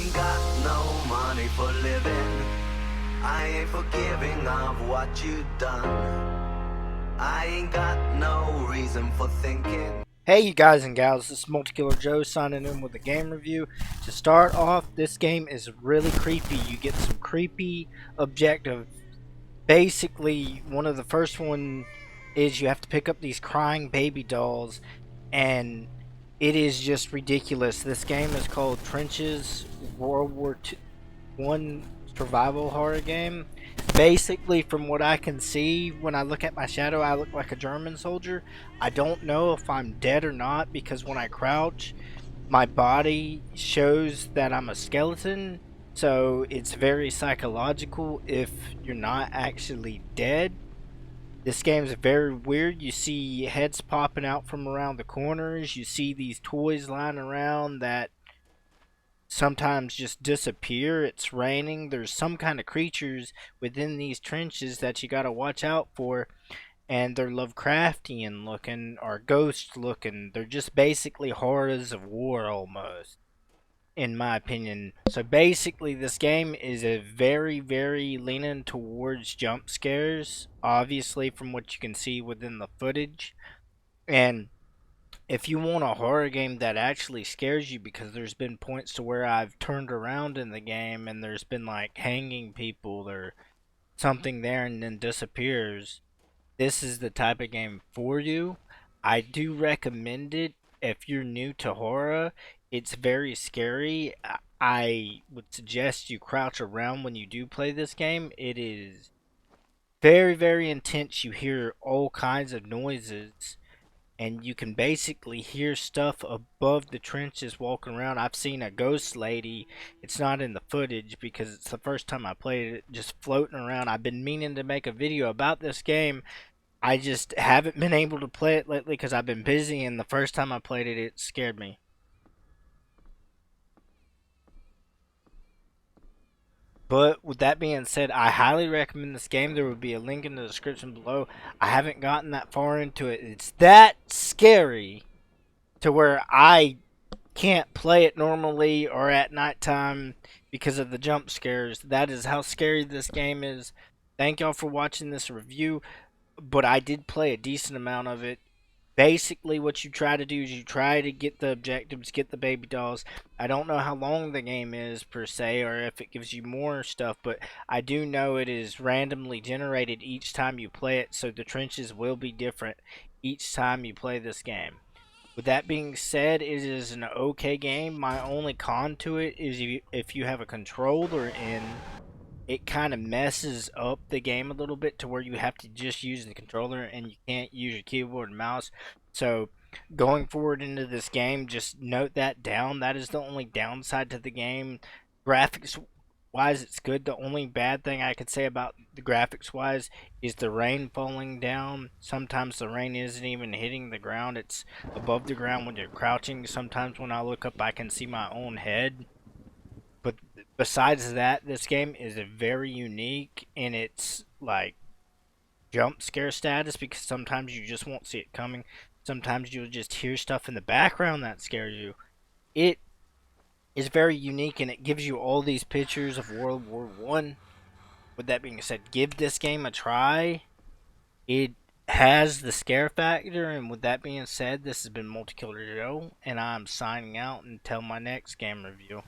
ain't got no money for living. I ain't forgiving of what you done. I ain't got no reason for thinking. Hey you guys and gals, this is Multikiller Joe signing in with a game review. To start off, this game is really creepy. You get some creepy objectives. Basically, one of the first one is you have to pick up these crying baby dolls, and it is just ridiculous. This game is called Trenches World War One survival horror game. Basically, from what I can see, when I look at my shadow, I look like a German soldier. I don't know if I'm dead or not because when I crouch, my body shows that I'm a skeleton. So it's very psychological if you're not actually dead. This game's very weird. You see heads popping out from around the corners. You see these toys lying around that sometimes just disappear. It's raining. There's some kind of creatures within these trenches that you gotta watch out for, and they're Lovecraftian looking or ghost looking. They're just basically horrors of war almost, in my opinion. So basically, this game is a very leaning towards jump scares, obviously from what you can see within the footage. And if you want a horror game that actually scares you, because there's been points to where I've turned around in the game and there's been like hanging people or something there and then disappears, this is the type of game for you. I do recommend it if you're new to horror. It's very scary. I would suggest you crouch around when you do play this game. It is very intense. You hear all kinds of noises and you can basically hear stuff above the trenches walking around. I've seen a ghost lady. It's not in the footage because it's the first time I played it, just floating around. I've been meaning to make a video about this game. I just haven't been able to play it lately because I've been busy, and the first time I played it, it scared me. But with that being said, I highly recommend this game. There will be a link in the description below. I haven't gotten that far into it. It's that scary to where I can't play it normally or at nighttime because of the jump scares. That is how scary this game is. Thank y'all for watching this review, but I did play a decent amount of it. Basically, what you try to do is you try to get the objectives, get the baby dolls. I don't know how long the game is per se, or if it gives you more stuff, but I do know it is randomly generated each time you play it, so the trenches will be different each time you play this game. With that being said, it is an okay game. My only con to it is if you have a controller in, it kind of messes up the game a little bit to where you have to just use the controller and you can't use your keyboard and mouse. So going forward into this game, just note that down. That is the only downside to the game. Graphics wise, it's good. The only bad thing I could say about the graphics wise is the rain falling down. Sometimes the rain isn't even hitting the ground. It's above the ground when you're crouching. Sometimes when I look up, I can see my own head. But besides that, this game is a very unique in its like jump scare status, because sometimes you just won't see it coming. Sometimes you'll just hear stuff in the background that scares you. It is very unique and it gives you all these pictures of World War One. With that being said, give this game a try. It has the scare factor, and with that being said, this has been Multikiller Joe, and I'm signing out until my next game review.